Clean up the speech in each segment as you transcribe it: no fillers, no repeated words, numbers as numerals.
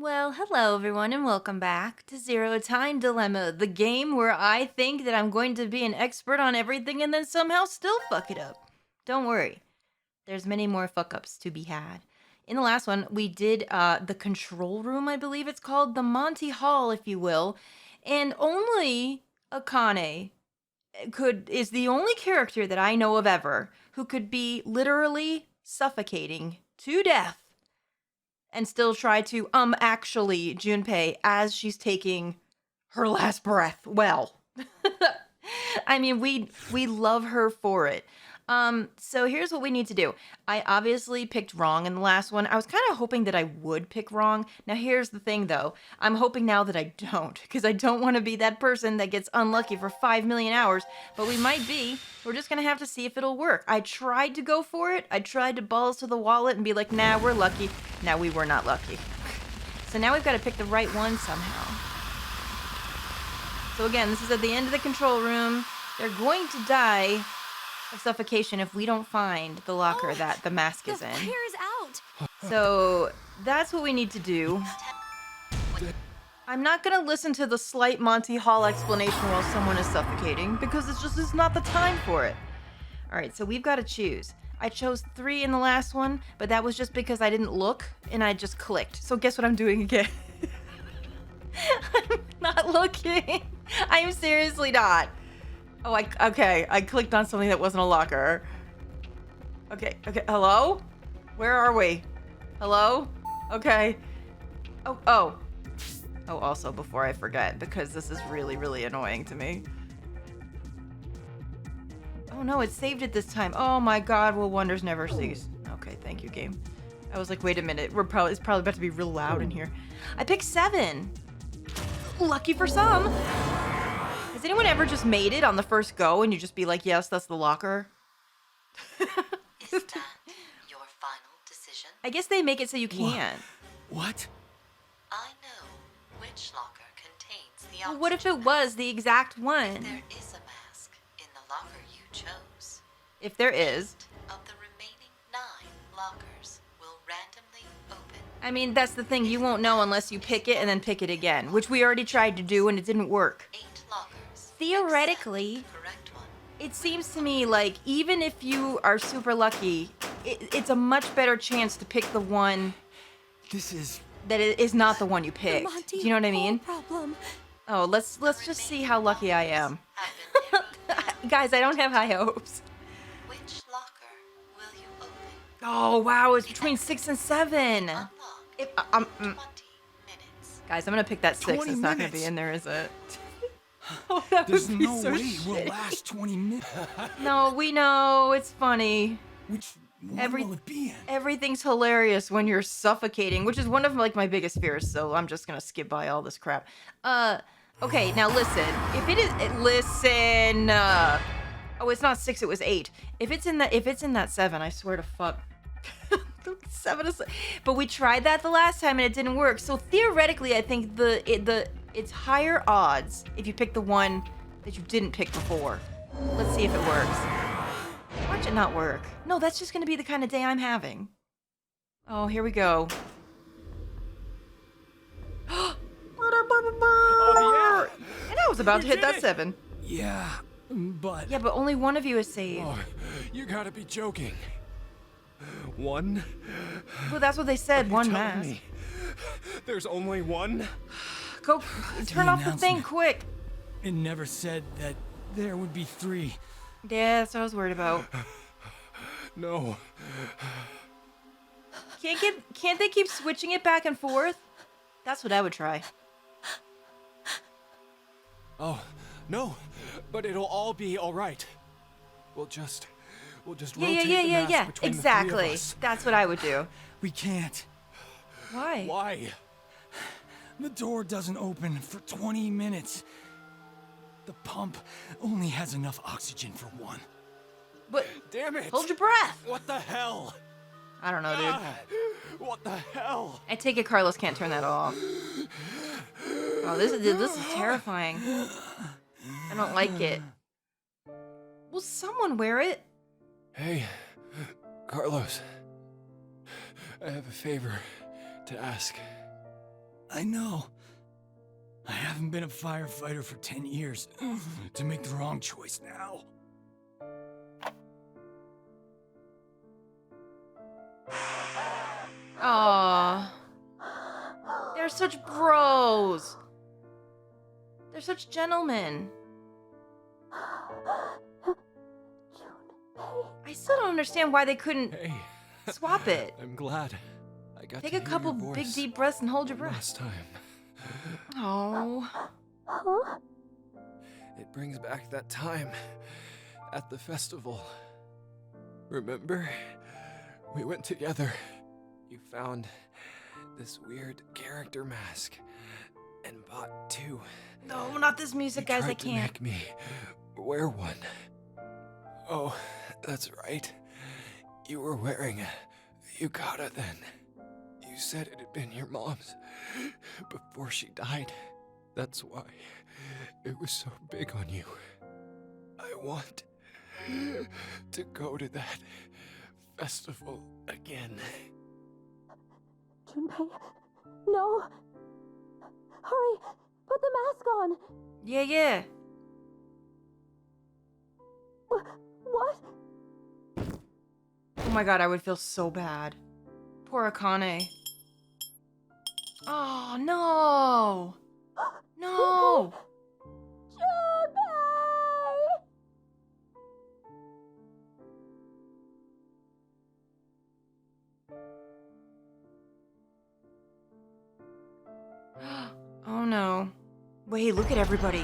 Well, hello everyone, and welcome back to Zero Time Dilemma, the game where I think that I'm going to be an expert on everything and then somehow still fuck it up. Don't worry, there's many more fuck ups to be had. In the last one, we did the control room, I believe it's called, the Monty Hall, if you will, and only Akane is the only character that I know of ever who could be literally suffocating to death and still try to actually Junpei as she's taking her last breath. Well, I mean, we love her for it. So here's what we need to do. I obviously picked wrong in the last one. I was kind of hoping that I would pick wrong. Now here's the thing though. I'm hoping now that I don't, because I don't want to be that person that gets unlucky for 5 million hours, but we might be. We're just gonna have to see if it'll work. I tried to go for it. I tried to balls to the wallet and be like, nah, we're lucky. Now we were not lucky. So now we've got to pick the right one somehow. So again, this is at the end of the control room. They're going to die of suffocation if we don't find the locker that the mask is in. The fire is out. So that's what we need to do. I'm not gonna listen to the slight Monty Hall explanation while someone is suffocating because it's not the time for it. All right, so we've got to choose. I chose 3 in the last one, but that was just because I didn't look and I just clicked. So guess what I'm doing again? I'm not looking. I am seriously not. Oh, I clicked on something that wasn't a locker. Okay, hello? Where are we? Hello? Okay. Oh, also, before I forget, because this is really, really annoying to me. Oh no, it saved it this time. Oh my god, will wonders never cease. Okay, thank you, game. I was like, wait a minute, it's probably about to be real loud in here. I picked 7. Lucky for some. Has anyone ever just made it on the first go and you just be like, yes, that's the locker? Is that your final decision? I guess they make it so you can't. What? I know which locker contains the Well, oxygen. what if it was the exact If one? there is a mask in the locker you chose, If there is. of the remaining 9 lockers will randomly open. I mean, that's the thing. You won't know unless you pick it and then pick it again, which we already tried to do and it didn't work. 8 lockers. Theoretically, except the correct one. it seems to me like even if you are super lucky, it's a much better chance to pick the one This is... that is not the one you picked. Do you know what I mean? Problem. Oh, let's just see how lucky I am. Have been narrowed down. Guys, I don't have high hopes. Which locker will you open? Oh, wow, it's between 6 and 7. Unlock If, 20 minutes. Guys, I'm gonna pick that 6. 20 It's not gonna minutes. be in there, is it? Oh, that There's would be no so way shitty. we'll last 20 minutes. No, we know. It's funny. Which one Every- will it be in? Everything's hilarious when you're suffocating, which is one of like my biggest fears, so I'm just gonna skip by all this crap. Okay, now listen. If it is listen, oh, it's not 6, it was 8. If it's in that 7, I swear to fuck. 7 is, but we tried that the last time and it didn't work. So theoretically, I think it's higher odds if you pick the one that you didn't pick before. Let's see if it works. Watch it not work. No, that's just gonna be the kind of day I'm having. Oh, here we go. Oh, And I was about to hit did that it! 7. Yeah, but... Yeah, but only one of you is saved. Oh, you gotta be joking. 1? Well, that's what they said. One Tell mask. me, there's only 1? Go, turn off the thing announcement. quick. It never said that there would be 3. Yeah, that's what I was worried about. No. Can't they keep switching it back and forth? That's what I would try. Oh, no. But it'll all be all right. We'll just rotate the mask Yeah. between Exactly. the 3 of us. That's what I would do. We can't. Why? Why? The door doesn't open for 20 minutes. The pump only has enough oxygen for 1. But Damn it! hold your breath. What the hell? I don't know, dude. Ah, what the hell? I take it Carlos can't turn that off. Oh, this is terrifying. I don't like it. Will someone wear it? Hey, Carlos. I have a favor to ask. I know. I haven't been a firefighter for 10 years to make the wrong choice now. Aww. They're such bros. They're such gentlemen. I still don't understand why they couldn't Hey. swap it. I'm glad. I got Take to a hear couple your big voice deep breaths and hold your breath. last time. Oh. It brings back that time at the festival. Remember? We went together. You found this weird character mask and bought two. No, not this music, You guys. I tried to can't. make me wear one. Oh, that's right. You were wearing a yukata then. You said it had been your mom's before she died. That's why it was so big on you. I want to go to that festival again. Junpei, no! Hurry! Put the mask on! Yeah. What? Oh my god, I would feel so bad. Poor Akane. Oh, no! No! Junpei! Oh no. Wait, look at everybody.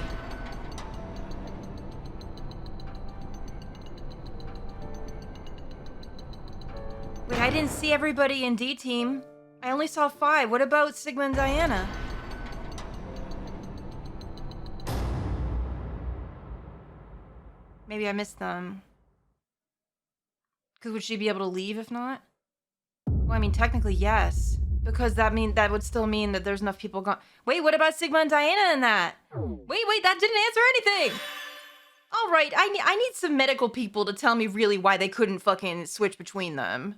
Wait, I didn't see everybody in D team. I only saw 5. What about Sigma and Diana? Maybe I missed them. Because would she be able to leave if not? Well, I mean, technically, yes. Because that would still mean that there's enough people gone. Wait, what about Sigma and Diana in that? Wait, that didn't answer anything! Alright, I need some medical people to tell me really why they couldn't fucking switch between them.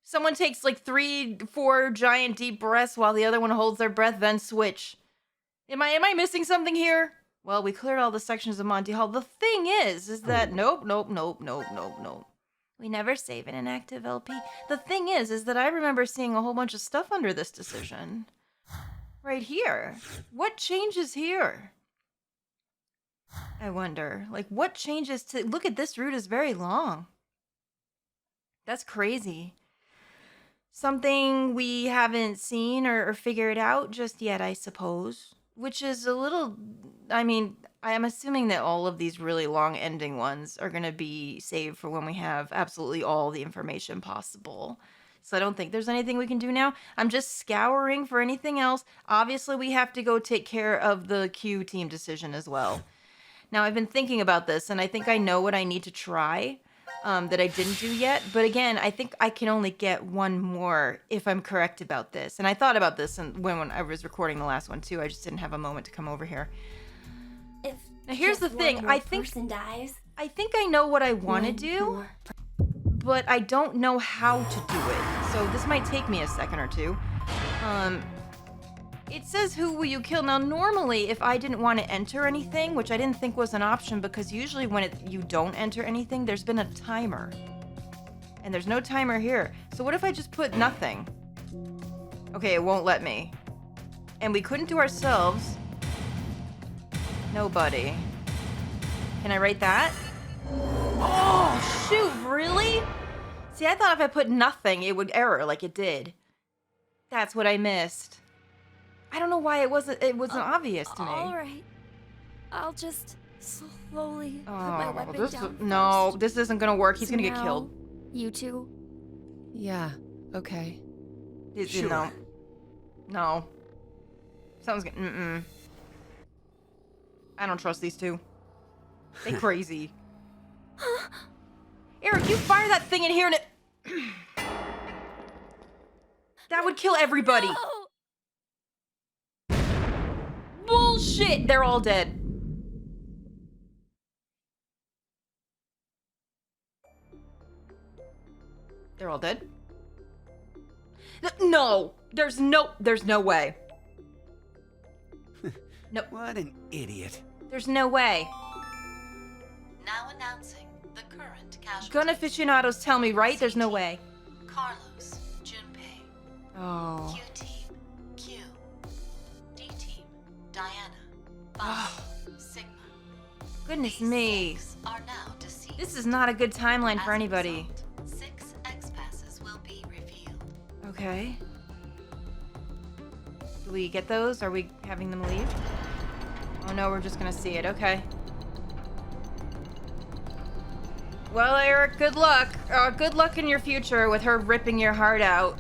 Someone takes like 3, 4 giant deep breaths while the other one holds their breath, then switch. Am I missing something here? Well, we cleared all the sections of Monty Hall. The thing is that nope. We never save an inactive LP. The thing is that I remember seeing a whole bunch of stuff under this decision. Right here. What changes here? I wonder. Like, what changes to... Look at this route is very long. That's crazy. Something we haven't seen or figured out just yet, I suppose. Which is a little... I mean, I am assuming that all of these really long ending ones are going to be saved for when we have absolutely all the information possible. So I don't think there's anything we can do now. I'm just scouring for anything else. Obviously, we have to go take care of the Q team decision as well. Now, I've been thinking about this, and I think I know what I need to try that I didn't do yet. But again, I think I can only get one more if I'm correct about this. And I thought about this when I was recording the last one, too. I just didn't have a moment to come over here. If Now, here's the just thing. one more I think person dies, I know what I want to one do, more but I don't know how to do it. So this might take me a second or two. It says who will you kill. Now, normally, if I didn't want to enter anything, which I didn't think was an option, because usually when you don't enter anything, there's been a timer. And there's no timer here. So what if I just put nothing? Okay, it won't let me. And we couldn't do ourselves. Nobody. Can I write that? Oh, shoot, really? See, I thought if I put nothing, it would error like it did. That's what I missed. I don't know why it wasn't obvious to me. All right. I'll just slowly put my Oh, weapon this down no, first. this isn't gonna work. He's So gonna get now, killed. You two? Yeah, okay. Sure. No. Something's gonna. I don't trust these two. They crazy. Eric, you fire that thing in here and it. That would kill everybody. No! Bullshit! They're all dead. They're all dead? No! There's no way. No, What an idiot. there's no way. Now announcing the current casualties. Gun aficionados tell me, right? There's no way. Carlos, Junpei. Oh. Q team, Q. D team, Diana. Bob, Sigma. Goodness These me. 6 are now deceased. This is not a good timeline As for a anybody. result, 6 X-passes will be revealed. Okay. Do we get those? Are we having them leave? Oh no, we're just gonna see it. Okay. Well, Eric, good luck. Good luck in your future with her ripping your heart out.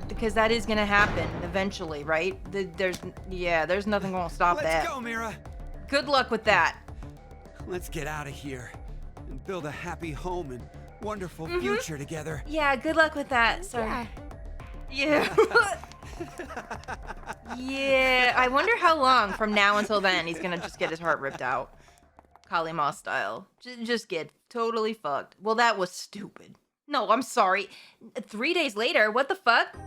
Because that is gonna happen eventually, right? There's nothing gonna stop that. Let's go, Mira. Good luck with that. Let's get out of here and build a happy home and wonderful future together. Yeah, good luck with that, sir. Yeah. Yeah. I wonder how long from now until then he's gonna just get his heart ripped out. Kali Ma style. Just get totally fucked. Well, that was stupid. No, I'm sorry. 3 days later, what the fuck?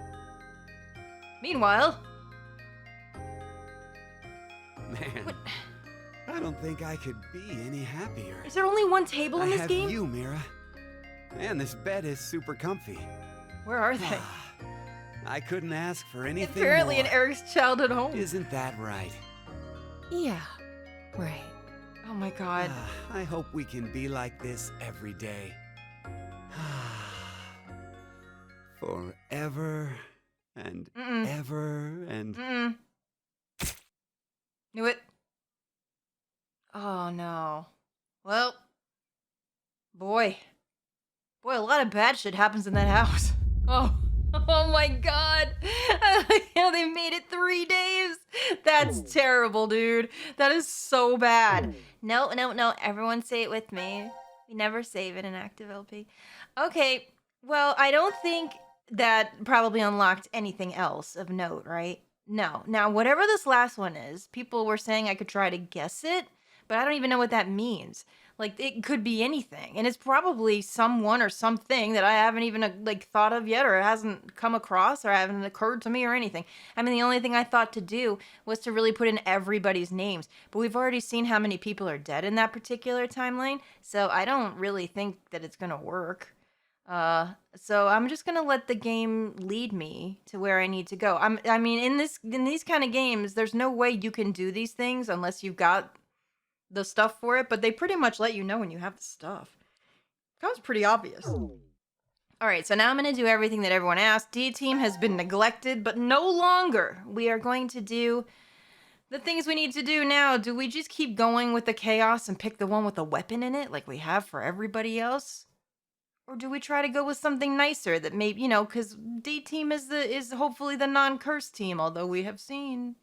Meanwhile, Man, I don't think I could be any happier. is there only one table I in this have game? you, Mira. And this bed is super comfy. Where are they? I couldn't ask for anything Apparently in more. Eric's childhood home. Isn't that right? Yeah, right. Oh my god. I hope we can be like this every day. Forever and Mm-mm. ever and... Mm-mm. Knew it. Oh no. Well, boy, a lot of bad shit happens in that house. Oh my god. Yeah, they made it 3 days. That's terrible, dude. That is so bad. No. Everyone say it with me. We never save it in active LP. Okay. Well, I don't think that probably unlocked anything else of note, right? No. Now, whatever this last one is, people were saying I could try to guess it, but I don't even know what that means. Like, it could be anything, and it's probably someone or something that I haven't even, thought of yet, or it hasn't come across, or hasn't occurred to me, or anything. I mean, the only thing I thought to do was to really put in everybody's names, but we've already seen how many people are dead in that particular timeline, so I don't really think that it's gonna work. So I'm just gonna let the game lead me to where I need to go. I mean, in these kind of games, there's no way you can do these things unless you've got the stuff for it, but they pretty much let you know when you have the stuff. Comes pretty obvious. All right, so now I'm gonna do everything that everyone asked. D team has been neglected, but no longer. We are going to do the things we need to do now. Do we just keep going with the chaos and pick the one with the weapon in it like we have for everybody else? Or do we try to go with something nicer that maybe, because D team is hopefully the non-cursed team, although we have seen.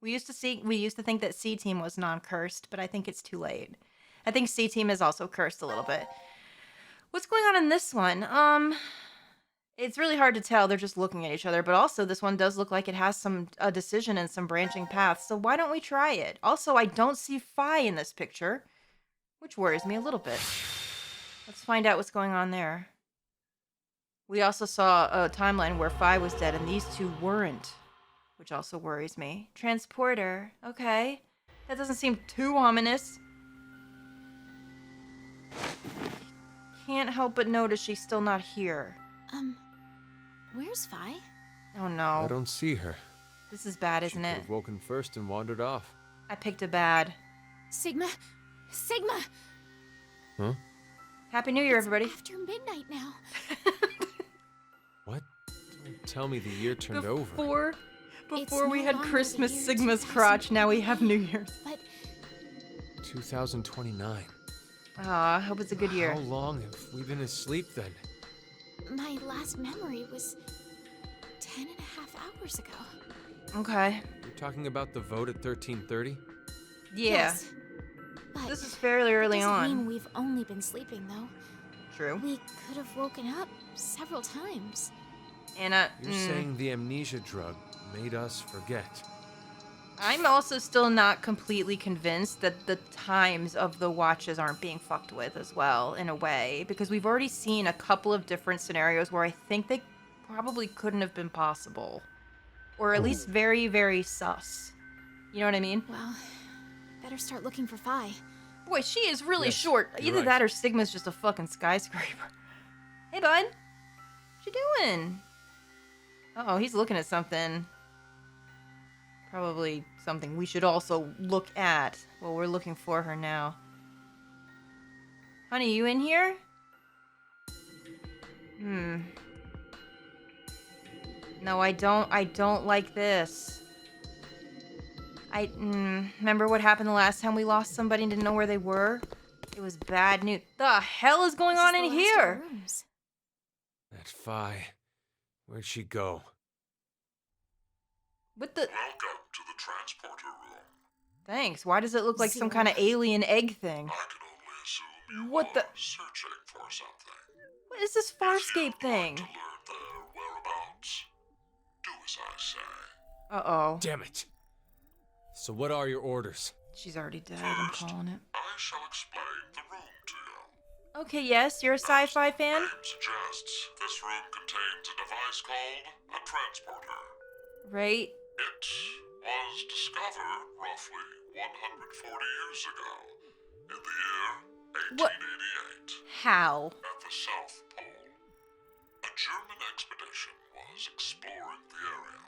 We used to think that C team was non-cursed, but I think it's too late. I think C team is also cursed a little bit. What's going on in this one? It's really hard to tell. They're just looking at each other, but also this one does look like it has a decision and some branching paths. So why don't we try it? Also, I don't see Phi in this picture, which worries me a little bit. Let's find out what's going on there. We also saw a timeline where Phi was dead and these two weren't, which also worries me. Transporter. Okay. That doesn't seem too ominous. Can't help but notice she's still not here. Where's Phi? Oh I no. don't see her. This is bad, She isn't could it? have woken first and wandered off. I picked a bad. Sigma! Sigma! Huh? Happy New Year, everybody. After midnight now. What? Don't tell me the year turned over. Before we no had longer the Christmas year Sigma's crotch, now we have New Year's. But 2029. Ah, I hope it's a good year. How long have we been asleep then? my last memory was 10 and a half hours ago. Okay. You're talking about the vote at 13:30? Yeah. Yes. But This is fairly early doesn't on. mean we've only been sleeping, though. True. We could have woken up several times. And You're saying the amnesia drug made us forget. I'm also still not completely convinced that the times of the watches aren't being fucked with as well, in a way, because we've already seen a couple of different scenarios where I think they probably couldn't have been possible. Or at least very, very sus. You know what I mean? Well, better start looking for Phi. Boy, she is really Yes, short. you're Either right. that or Sigma's just a fucking skyscraper. Hey, bud. What you doing? Uh-oh, he's looking at something. Probably something we should also look at. Well, we're looking for her now. Honey, you in here? No, I don't like this. Remember what happened the last time we lost somebody and didn't know where they were? It was bad news. The hell is going on in here? That Phi. Where'd she go? What the? Welcome to the transporter room. Thanks. Why does it look like some kind of alien egg thing? I can only assume you What are the? searching for something. What is this Farscape thing? To learn their whereabouts, do as I say. Uh-oh. Damn it. So what are your orders? She's already dead, I'm First, calling it. I shall explain the room to you. Okay, yes, you're a sci-fi fan? Name suggests this room contains a device called a transporter. Right? It was discovered roughly 140 years ago, in the year What? 1888, How? at the South Pole. A German expedition was exploring the area.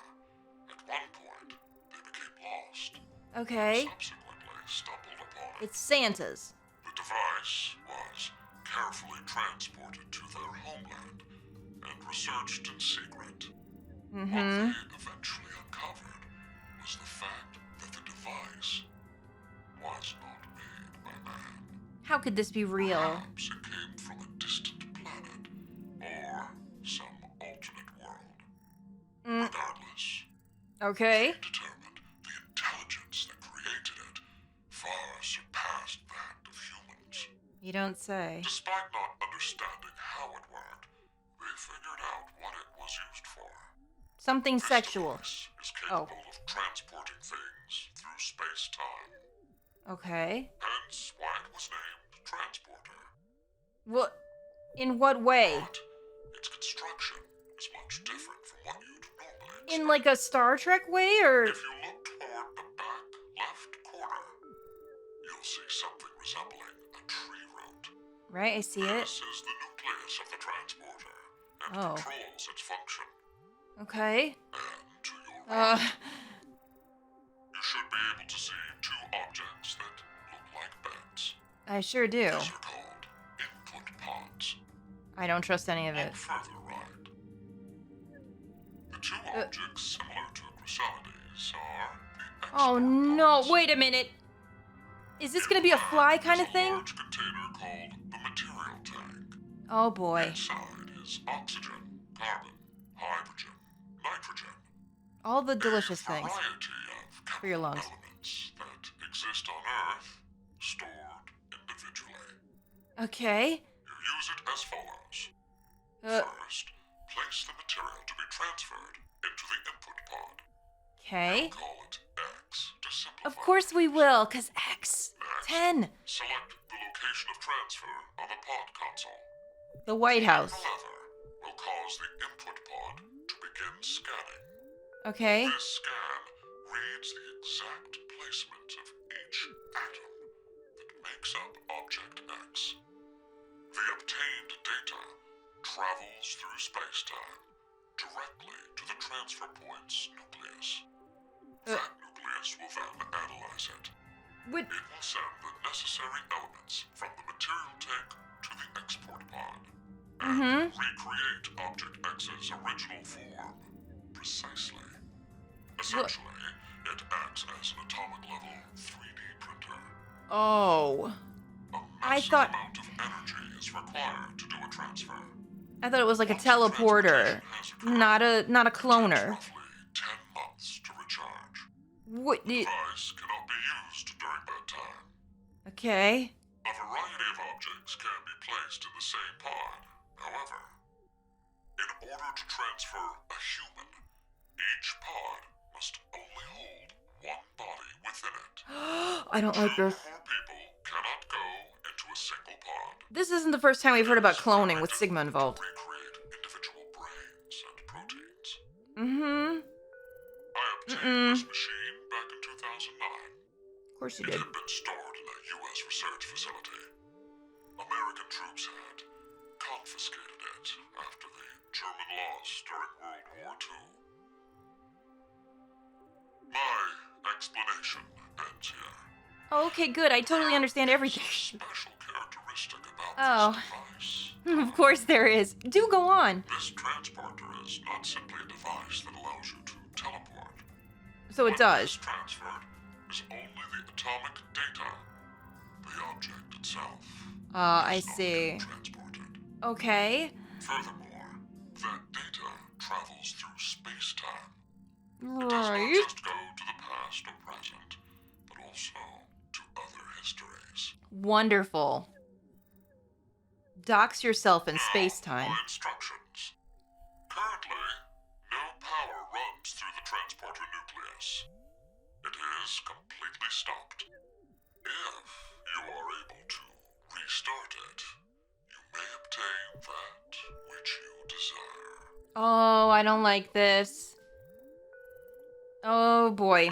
At one point, they became lost. Okay. Subsequently stumbled upon it. It's Santa's. The device was carefully transported to their homeland and researched in secret. What they eventually uncovered was the fact that the device was not made by man. How could this be real? Perhaps it came from a distant planet or some alternate world. Regardless, Okay. they determined the intelligence that created it far surpassed that of humans. You don't say. Despite not understanding how it worked, they figured out what it was used for. Something This sexual. device is capable of transporting things through space-time, Okay. hence why it was named Transporter. What? In what way? But its construction is much different from what you'd normally expect. In like a Star Trek way, or? If you look toward the back left corner, you'll see something resembling a tree root. Right, I see it. This is the nucleus of the transporter and Oh. controls its function. Okay. And to your right, Uh, you should be able to see two objects that look like beds. I sure do. These are called input pods. I don't trust any of Look it. further right. The two objects similar to chrysalides are the Oh export no, pods. wait a minute. Is this gonna be a fly kind of There's a thing? large container called the material tank. Oh boy. Inside is oxygen, carbon, hydrogen, nitrogen. All the delicious A things. variety of For your lungs. elements that exist on Earth, stored individually. Okay. You use it as follows. Uh, First, place the material to be transferred into the input pod. okay. Call it X to simplify. Of course we will, cause X. 10. Select the location of transfer on the pod console. The White House. The lever will cause the input pod to begin scanning. Okay. This scan reads the exact placement of each atom that makes up Object X. The obtained data travels through spacetime directly to the transfer point's nucleus. That nucleus will then analyze it. What? It will send the necessary elements from the material tank to the export pod and recreate Object X's original form precisely. Essentially, it acts as an atomic level 3D printer. Oh. A I massive thought- amount of energy is required to do a transfer. I thought it was like a Once the teleporter, transportation has occurred, not a it takes cloner. roughly 10 months to recharge. What? The device cannot be used during that time. Okay. A variety of objects can be placed in the same pod. However, in order to transfer a human, each pod must only hold one body within it. I don't like Two or this. more people cannot go into a single pod. This isn't the first time we've heard about cloning with Directed Sigma involved. To recreate individual brains and proteins. Mm-hmm. I obtained this machine back in Of course you It did. had been stored in a U.S. research facility. American troops had confiscated it after the German loss during World War II. My explanation ends here. Oh, okay, good. I totally understand everything. Special characteristic about Oh. this device. Of course there is. Do go on. This transporter is not simply a device that allows you to teleport. So it What does. is transferred is only the atomic data. The object itself I is not see. transported. Okay. Furthermore, that data travels through space-time. It does not Right. just go to the past or present, but also to other histories. Wonderful. Dox yourself in Now, space-time. my instructions. Currently, no power runs through the transporter nucleus. It is completely stopped. If you are able to restart it, you may obtain that which you desire. Oh, I don't like this. Oh boy.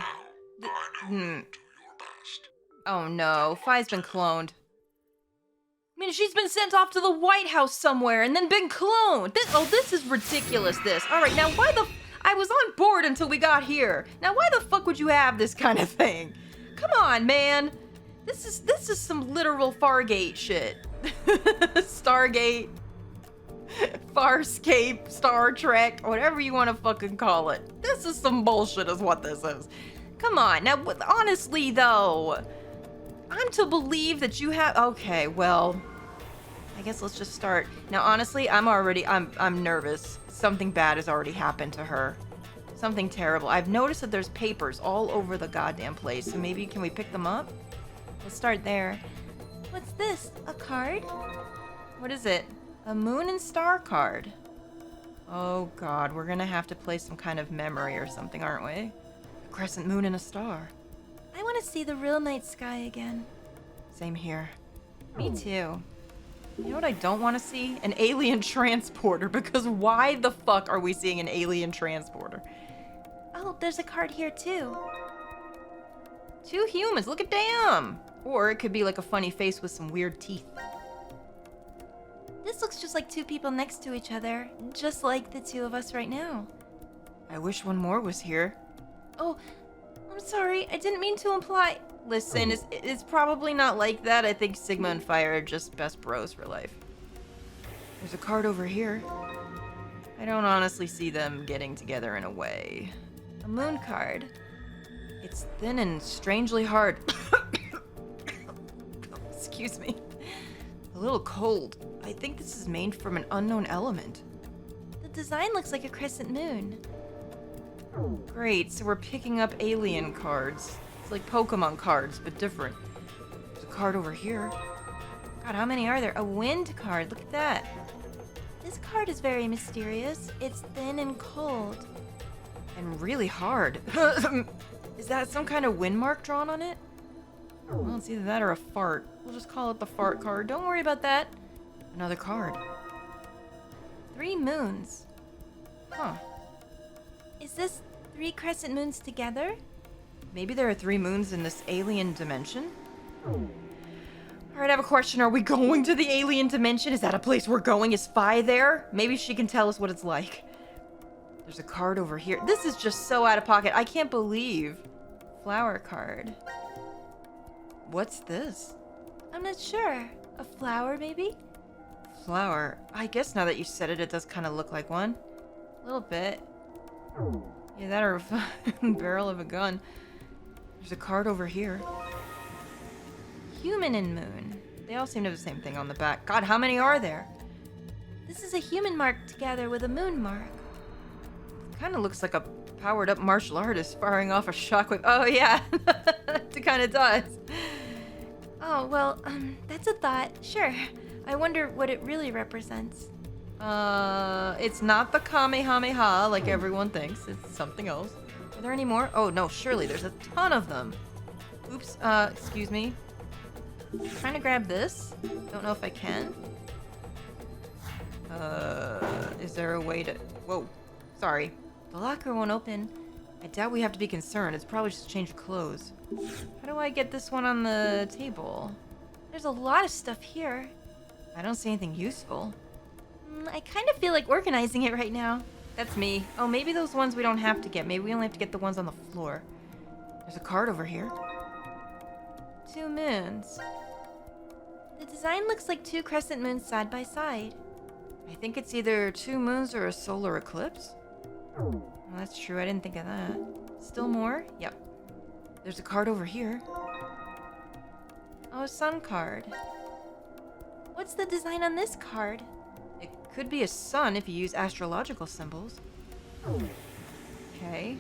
Now, I know you'll do your best. Oh no, Fi's been cloned. I mean, she's been sent off to the White House somewhere and then been cloned. This is ridiculous, this. All right, now I was on board until we got here. Now why the fuck would you have this kind of thing? Come on, man. This is some literal Fargate shit. Stargate, Farscape, Star Trek, whatever you want to fucking call it. This is some bullshit is what this is. Come on, now honestly though, I'm to believe that you have, okay, well, I guess let's just start. Now honestly, I'm nervous. Something bad has already happened to her. Something terrible. I've noticed that there's papers all over the goddamn place, so maybe can we pick them up? Let's start there. What's this? A card? What is it? A moon and star card. Oh god, we're gonna have to play some kind of memory or something, aren't we? A crescent moon and a star. I want to see the real night sky again. Same here. Me too. You know what I don't want to see? An alien transporter, because why the fuck are we seeing an alien transporter? Oh, there's a card here too. Two humans, look at damn! Or it could be like a funny face with some weird teeth. This looks just like two people next to each other, just like the two of us right now. I wish one more was here. Oh, I'm sorry, I didn't mean to imply. Listen, it's probably not like that. I think Sigma and Fire are just best bros for life. There's a card over here. I don't honestly see them getting together in a way. A moon card. It's thin and strangely hard. Excuse me. A little cold. I think this is made from an unknown element. The design looks like a crescent moon. Great, so we're picking up alien cards. It's like Pokemon cards, but different. There's a card over here. God, how many are there? A wind card, look at that. This card is very mysterious. It's thin and cold. And really hard. Is that some kind of wind mark drawn on it? Well, it's either that or a fart. We'll just call it the fart card. Don't worry about that. Another card. 3 moons. Huh. Is this 3 crescent moons together? Maybe there are 3 moons in this alien dimension? Alright, I have a question. Are we going to the alien dimension? Is that a place we're going? Is Fi there? Maybe she can tell us what it's like. There's a card over here. This is just so out of pocket. I can't believe. Flower card. What's this? I'm not sure. A flower, maybe? Flower. I guess now that you said it, it does kind of look like one. A little bit. Yeah, that or a barrel of a gun. There's a card over here. Human and moon. They all seem to have the same thing on the back. God, how many are there? This is a human mark together with a moon mark. Kind of looks like a powered up martial artist firing off a shockwave. Oh yeah, it kind of does. Oh, well, that's a thought. Sure. I wonder what it really represents. It's not the Kamehameha like everyone thinks. It's something else. Are there any more? Oh, no, surely. There's a ton of them. Oops, excuse me. Trying to grab this. Don't know if I can. Is there a way to... Whoa. Sorry. The locker won't open. I doubt we have to be concerned. It's probably just a change of clothes. How do I get this one on the table? There's a lot of stuff here. I don't see anything useful. I kind of feel like organizing it right now. That's me. Oh, maybe those ones we don't have to get. Maybe we only have to get the ones on the floor. There's a card over here. 2 moons. The design looks like 2 crescent moons side by side. I think it's either 2 moons or a solar eclipse. Oh, that's true. I didn't think of that. Still more? Yep. There's a card over here. Oh, a sun card. What's the design on this card? It could be a sun if you use astrological symbols. Okay.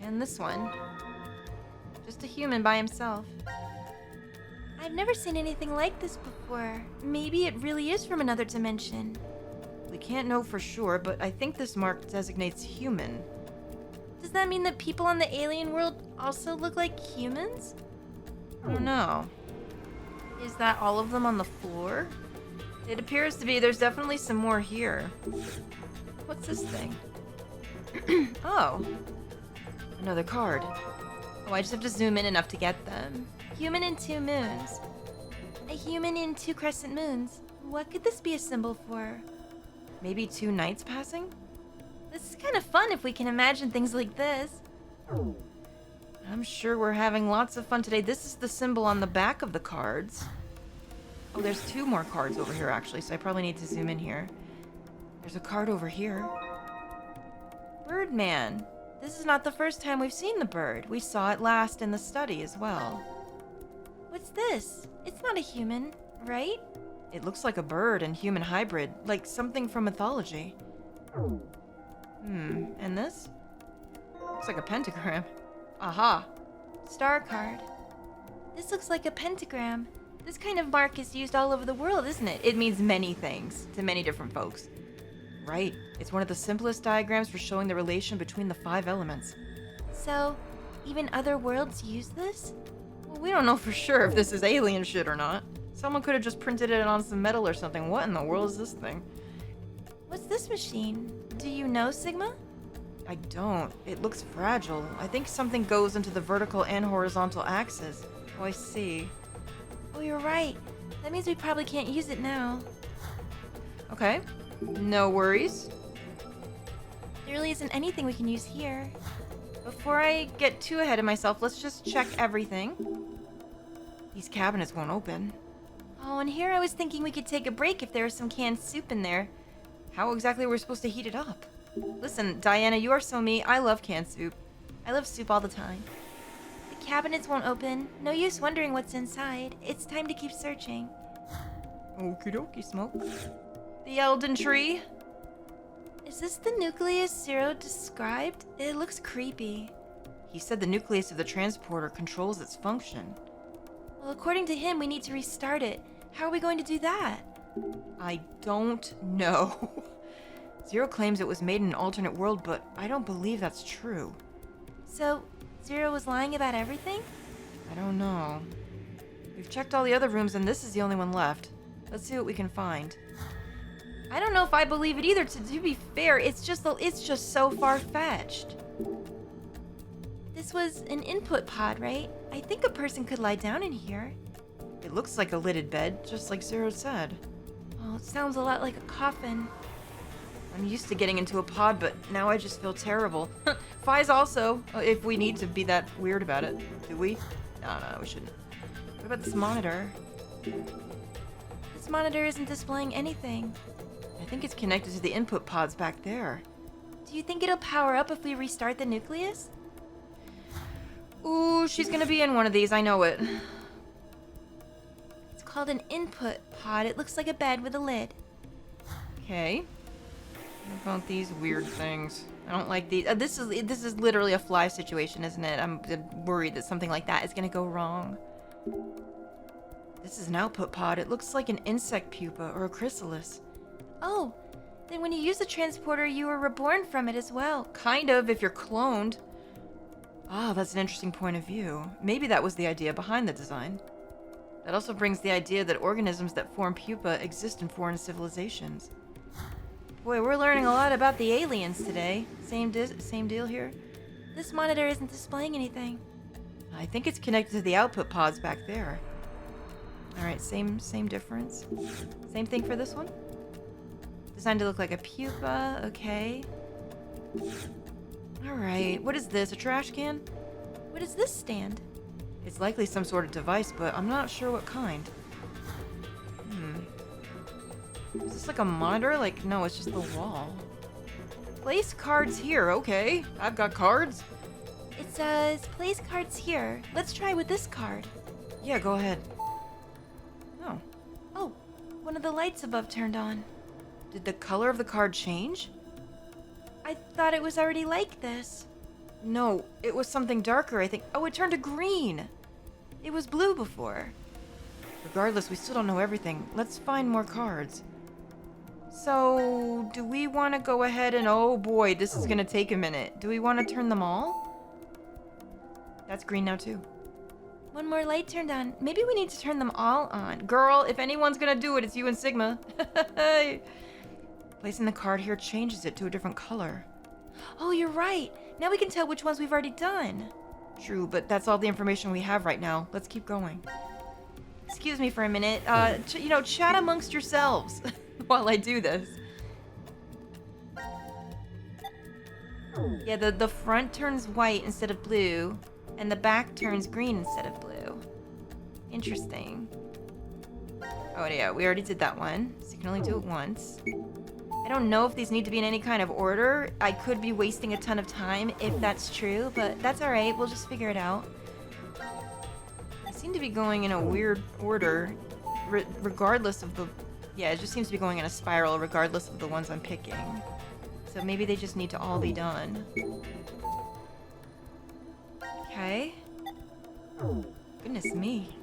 And this one. Just a human by himself. I've never seen anything like this before. Maybe it really is from another dimension. We can't know for sure, but I think this mark designates human. Does that mean that people on the alien world also look like humans? I don't know. Is that all of them on the floor? It appears to be. There's definitely some more here. What's this thing? Oh. Another card. Oh, I just have to zoom in enough to get them. Human in 2 moons. A human in 2 crescent moons. What could this be a symbol for? Maybe 2 nights passing? This is kind of fun if we can imagine things like this. I'm sure we're having lots of fun today. This is the symbol on the back of the cards. Oh, there's 2 more cards over here, actually, so I probably need to zoom in here. There's a card over here. Birdman. This is not the first time we've seen the bird. We saw it last in the study as well. What's this? It's not a human, right? It looks like a bird and human hybrid, like something from mythology. And this? Looks like a pentagram. Aha. Star card. This looks like a pentagram. This kind of mark is used all over the world, isn't it? It means many things to many different folks. Right. It's one of the simplest diagrams for showing the relation between the 5 elements. So, even other worlds use this? Well, we don't know for sure if this is alien shit or not. Someone could have just printed it on some metal or something. What in the world is this thing? What's this machine? Do you know, Sigma? I don't. It looks fragile. I think something goes into the vertical and horizontal axis. Oh, I see. Oh, you're right. That means we probably can't use it now. Okay. No worries. There really isn't anything we can use here. Before I get too ahead of myself, let's just check everything. These cabinets won't open. Oh, and here I was thinking we could take a break if there was some canned soup in there. How exactly were we supposed to heat it up? Listen, Diana, you are so me. I love canned soup. I love soup all the time. The cabinets won't open. No use wondering what's inside. It's time to keep searching. Okie dokie, Smoke. The Elden Tree. Is this the nucleus Zero described? It looks creepy. He said the nucleus of the transporter controls its function. Well, according to him, we need to restart it. How are we going to do that? I don't know. Zero claims it was made in an alternate world, but I don't believe that's true. So, Zero was lying about everything? I don't know. We've checked all the other rooms and this is the only one left. Let's see what we can find. I don't know if I believe it either. To be fair, it's just so far-fetched. This was an input pod, right? I think a person could lie down in here. It looks like a lidded bed, just like Zero said. Oh, it sounds a lot like a coffin. I'm used to getting into a pod, but now I just feel terrible. Fi's also, if we need to be that weird about it. Do we? No, we shouldn't. What about this monitor? This monitor isn't displaying anything. I think it's connected to the input pods back there. Do you think it'll power up if we restart the nucleus? Ooh, she's gonna be in one of these, I know it. It's called an input pod. It looks like a bed with a lid. Okay. What about these weird things? I don't like these. This is literally a fly situation, isn't it? I'm worried that something like that is gonna go wrong. This is an output pod. It looks like an insect pupa or a chrysalis. Oh, then when you use the transporter, you were reborn from it as well. Kind of, if you're cloned. Ah, that's an interesting point of view. Maybe that was the idea behind the design. That also brings the idea that organisms that form pupa exist in foreign civilizations. Boy, we're learning a lot about the aliens today. Same deal here. This monitor isn't displaying anything. I think it's connected to the output pods back there. Alright, same difference. Same thing for this one. Designed to look like a pupa, okay. Alright, what is this, a trash can? What does this stand? It's likely some sort of device, but I'm not sure what kind. Is this like a monitor? Like, no, it's just the wall. Place cards here, okay. I've got cards. It says, place cards here. Let's try with this card. Yeah, go ahead. Oh. Oh, one of the lights above turned on. Did the color of the card change? I thought it was already like this. No, it was something darker, I think. Oh, it turned to green. It was blue before. Regardless, we still don't know everything. Let's find more cards. So, do we want to go ahead and... Oh boy, this is going to take a minute. Do we want to turn them all? That's green now too. One more light turned on. Maybe we need to turn them all on. Girl, if anyone's going to do it, it's you and Sigma. Placing the card here changes it to a different color. Oh, you're right. Now we can tell which ones we've already done. True, but that's all the information we have right now. Let's keep going. Excuse me for a minute. Chat amongst yourselves while I do this. Yeah, the front turns white instead of blue, and the back turns green instead of blue. Interesting. Oh, yeah, we already did that one, so you can only do it once. I don't know if these need to be in any kind of order. I could be wasting a ton of time if that's true, but that's alright. We'll just figure it out. They seem to be going in a weird order, regardless of the... Yeah, it just seems to be going in a spiral regardless of the ones I'm picking. So maybe they just need to all be done. Okay. Goodness me.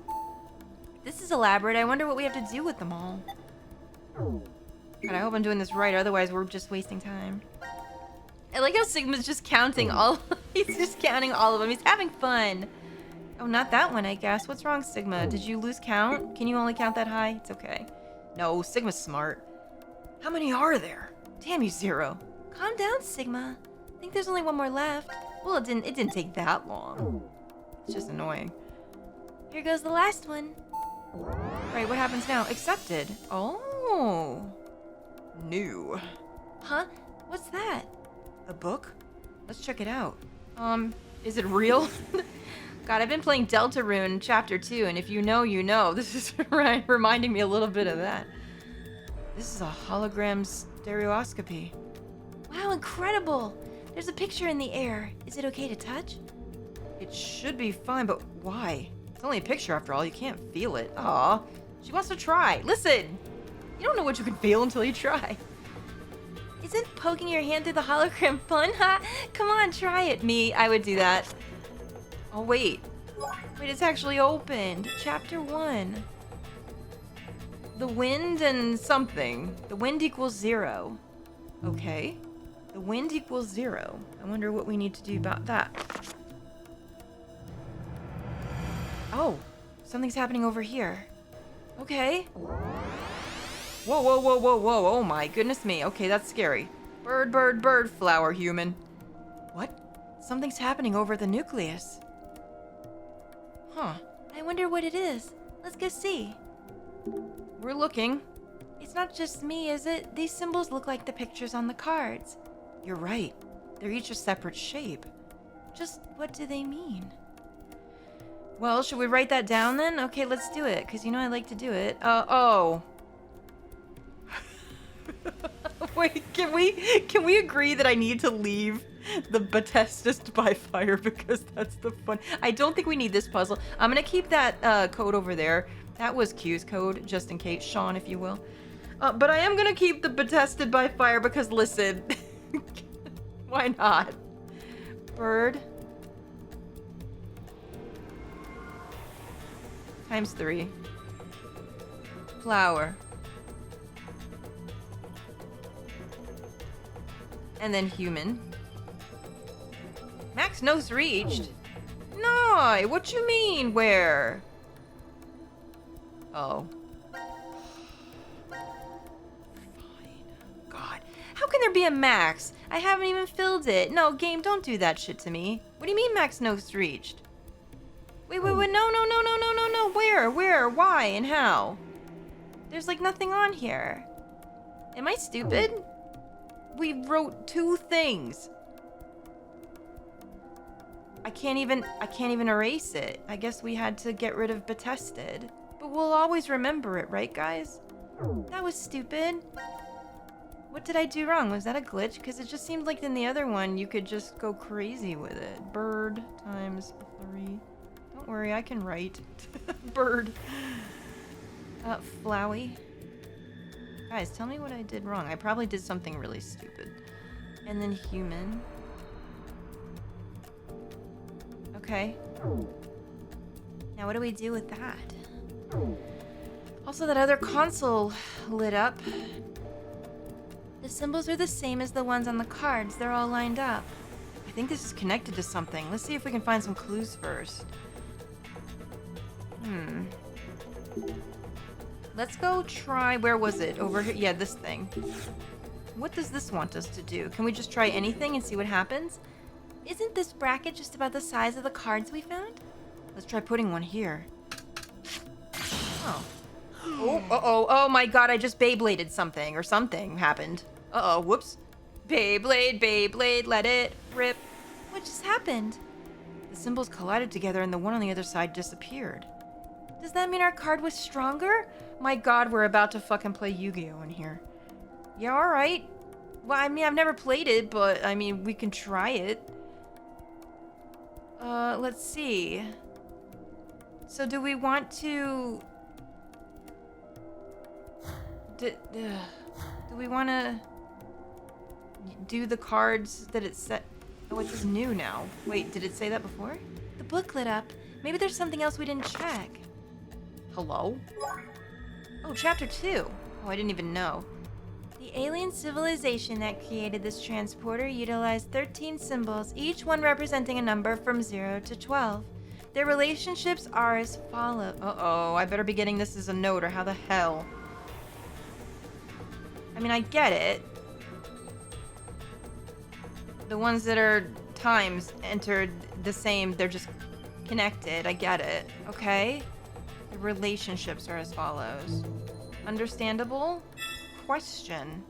This is elaborate. I wonder what we have to do with them all. God, I hope I'm doing this right, otherwise we're just wasting time. I like how Sigma's just counting all... He's just counting all of them. He's having fun. Oh, not that one, I guess. What's wrong, Sigma? Did you lose count? Can you only count that high? It's okay. No, Sigma's smart. How many are there? Damn you, Zero. Calm down, Sigma. I think there's only one more left. Well, it didn't take that long. It's just annoying. Here goes the last one. Right, what happens now? Accepted. Oh. New. Huh? What's that? A book? Let's check it out. Is it real? God, I've been playing Deltarune Chapter 2, and if you know, you know. This is reminding me a little bit of that. This is a hologram stereoscopy. Wow, incredible! There's a picture in the air. Is it okay to touch? It should be fine, but why? It's only a picture after all. You can't feel it. Aw. She wants to try. Listen! You don't know what you can feel until you try. Isn't poking your hand through the hologram fun, huh? Come on, try it. Me, I would do that. Oh, wait. Wait, it's actually opened. Chapter 1. The wind and something. The wind equals 0. Okay. The wind equals 0. I wonder what we need to do about that. Oh, something's happening over here. Okay. Whoa, whoa, whoa, whoa, whoa. Oh my goodness me. Okay, that's scary. Bird, bird, bird, flower, human. What? Something's happening over at the nucleus. Huh. I wonder what it is. Let's go see. We're looking. It's not just me, is it? These symbols look like the pictures on the cards. You're right. They're each a separate shape. Just what do they mean? Well, should we write that down then? Okay, let's do it, because you know I like to do it. Oh. Wait, can we agree that I need to leave the Bethesda by fire because that's the fun. I don't think we need this puzzle. I'm gonna keep that code over there. That was Q's code, just in case, Sean, if you will. But I am gonna keep the Bethesda by fire because listen, why not? Bird. Times 3. Flower. And then human. Max nose reached. No, what you mean, where? Oh. Fine. God, how can there be a max? I haven't even filled it. No, game, don't do that shit to me. What do you mean max notes reached? Wait, no. Where, why, and how? There's like nothing on here. Am I stupid? We wrote 2 things. I can't even erase it. I guess we had to get rid of Betested. But we'll always remember it, right, guys? That was stupid. What did I do wrong? Was that a glitch? Because it just seemed like in the other one you could just go crazy with it. Bird times 3. Don't worry, I can write. Bird. Flowey. Guys, tell me what I did wrong. I probably did something really stupid. And then human. Okay. Now what do we do with that? Also, that other console lit up. The symbols are the same as the ones on the cards. They're all lined up. I think this is connected to something. Let's see if we can find some clues first. Let's go try... Where was it? Over here? Yeah, this thing. What does this want us to do? Can we just try anything and see what happens? Isn't this bracket just about the size of the cards we found? Let's try putting one here. Oh. Oh my god, I just Beybladed something, or something happened. Uh-oh, whoops. Beyblade, let it rip. What just happened? The symbols collided together and the one on the other side disappeared. Does that mean our card was stronger? My god, we're about to fucking play Yu-Gi-Oh! In here. Yeah, alright. Well, I mean, I've never played it, but, I mean, we can try it. Let's see. So do we want to... Do we want to do the cards that it set? Oh, it says new now. Wait, did it say that before? The book lit up. Maybe there's something else we didn't check. Hello? Oh, chapter 2. Oh, I didn't even know. The alien civilization that created this transporter utilized 13 symbols, each one representing a number from 0 to 12. Their relationships are as follows. Uh-oh, I better be getting this as a note or how the hell? I mean, I get it. The ones that are times entered the same, they're just connected. I get it. Okay? The relationships are as follows. Understandable? Question.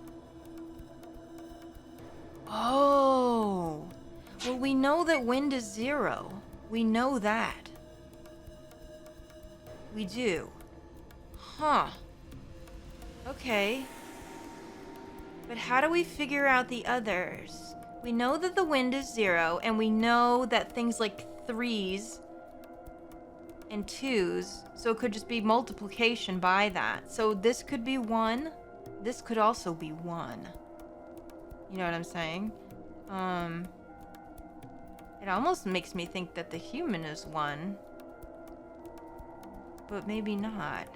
Oh. Well, we know that wind is 0. We know that. We do. Huh. Okay. But how do we figure out the others? We know that the wind is 0, and we know that things like 3s and 2s, so it could just be multiplication by that. So this could be 1. This could also be 1. You know what I'm saying? It almost makes me think that the human is 1. But maybe not.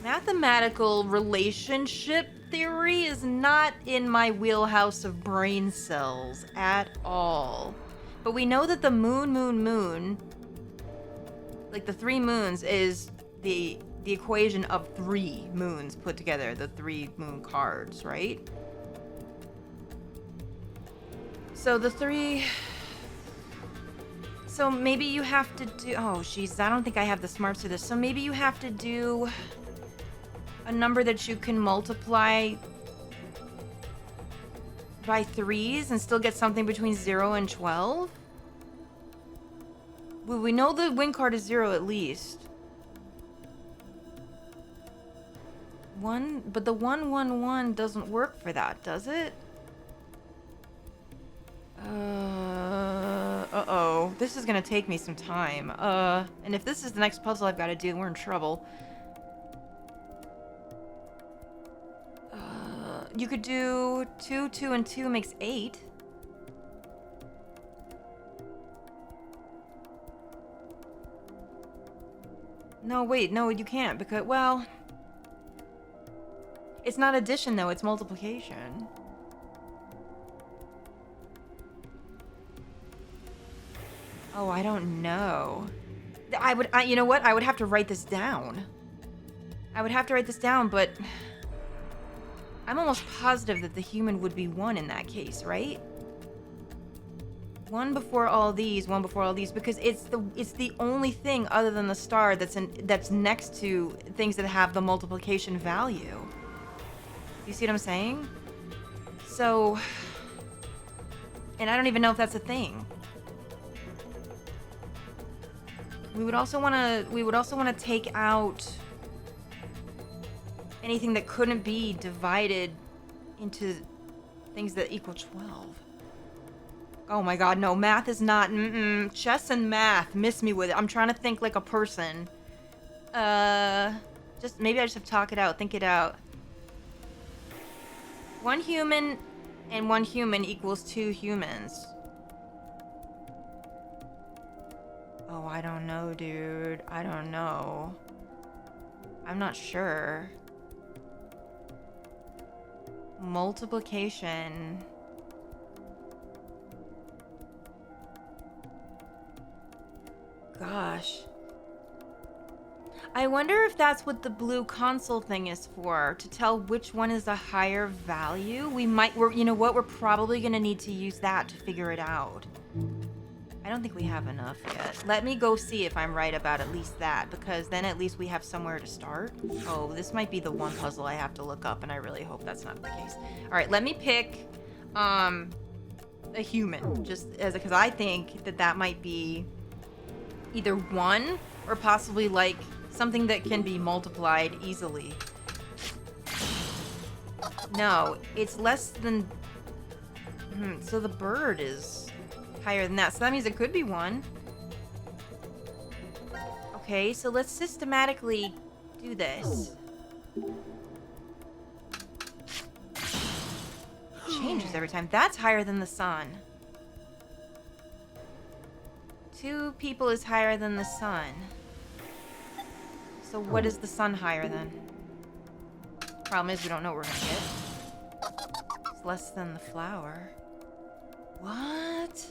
Mathematical relationship theory is not in my wheelhouse of brain cells at all. But we know that the moon, like the 3 moons, is the equation of 3 moons put together, the 3 moon cards, right? So the 3... So maybe you have to do... Oh, jeez, I don't think I have the smarts for this. So maybe you have to do a number that you can multiply by 3s and still get something between 0 and 12? Well, we know the win card is 0 at least. 1, but the 111 doesn't work for that, does it? Uh-oh. This is gonna take me some time. And if this is the next puzzle I've got to do, we're in trouble. You could do 2, 2, and 2 makes 8. No, wait, no, you can't, because, well... It's not addition, though, it's multiplication. Oh, I don't know. You know what? I would have to write this down. I would have to write this down, but... I'm almost positive that the human would be 1 in that case, right? 1 before all these, 1 before all these, because it's the only thing other than the star that's next to things that have the multiplication value. You see what I'm saying? So, and I don't even know if that's a thing. We would also want to take out anything that couldn't be divided into things that equal 12. Oh my god, no, math is not, chess and math, miss me with it. I'm trying to think like a person. Maybe I just have to talk it out, think it out. 1 human and 1 human equals 2 humans. Oh, I don't know, dude. I don't know. I'm not sure. Multiplication. Gosh. I wonder if that's what the blue console thing is for, to tell which one is a higher value. You know what, we're probably gonna need to use that to figure it out. I don't think we have enough yet. Let me go see if I'm right about at least that, because then at least we have somewhere to start. Oh, this might be the one puzzle I have to look up, and I really hope that's not the case. All right, let me pick a human, just as because I think that might be either 1 or possibly like something that can be multiplied easily. No, it's less than. So the bird is higher than that. So that means it could be 1. Okay, so let's systematically do this. Changes every time. That's higher than the sun. 2 people is higher than the sun. So what is the sun higher than? Problem is we don't know what we're gonna get. It's less than the flower. What?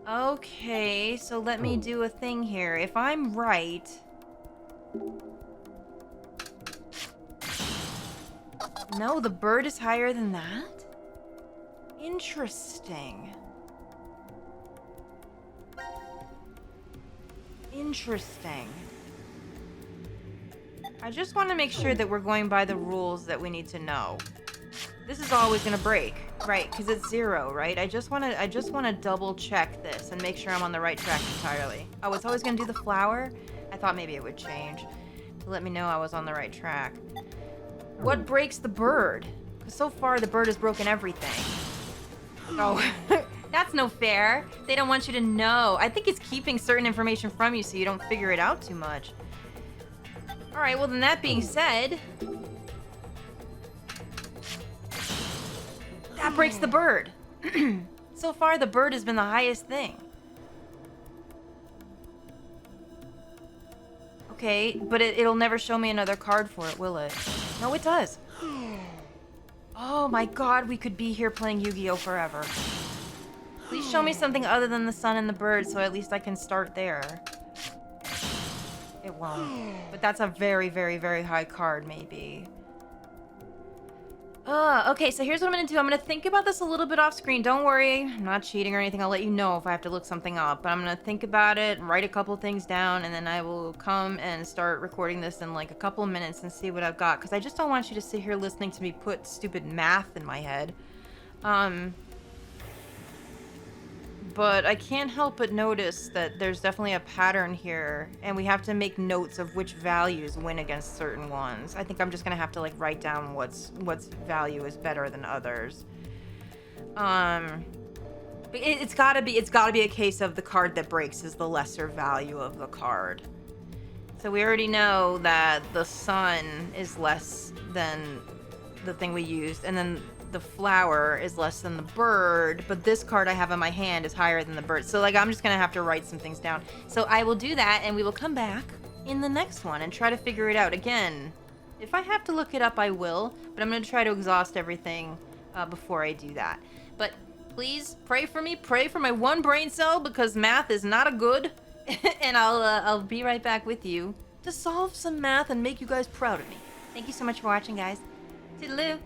Okay, so let me do a thing here. If I'm right... No, the bird is higher than that? Interesting. Interesting. I just want to make sure that we're going by the rules that we need to know. This is always gonna break, right? Because it's 0, right? I just want to double check this and make sure I'm on the right track entirely. Oh, it's always gonna do the flower? I thought maybe it would change to let me know I was on the right track. What breaks the bird? Because so far the bird has broken everything. Oh, that's no fair. They don't want you to know. I think it's keeping certain information from you so you don't figure it out too much. All right, well then that being said, that breaks the bird. So far the bird has been the highest thing. Okay, but it'll never show me another card for it, will it? No, it does. Oh my god, we could be here playing Yu-Gi-Oh! Forever. Please show me something other than the sun and the bird so at least I can start there. It won't. But that's a very, very, very high card, maybe. Okay, so here's what I'm gonna do. I'm gonna think about this a little bit off screen. Don't worry, I'm not cheating or anything. I'll let you know if I have to look something up. But I'm gonna think about it, write a couple things down, and then I will come and start recording this in like a couple of minutes and see what I've got. Because I just don't want you to sit here listening to me put stupid math in my head. But I can't help but notice that there's definitely a pattern here, and we have to make notes of which values win against certain ones. I think I'm just gonna have to like write down what's value is better than others. It's gotta be a case of the card that breaks is the lesser value of the card. So we already know that the sun is less than the thing we used, and then the flower is less than the bird, but this card I have in my hand is higher than the bird. So like I'm just gonna have to write some things down. So I will do that, and we will come back in the next one and try to figure it out. Again, if I have to look it up, I will, but I'm gonna try to exhaust everything before I do that. But please pray for me, pray for my one brain cell, because math is not a good. And I'll be right back with you to solve some math and make you guys proud of me. Thank you so much for watching, guys. Toodaloo.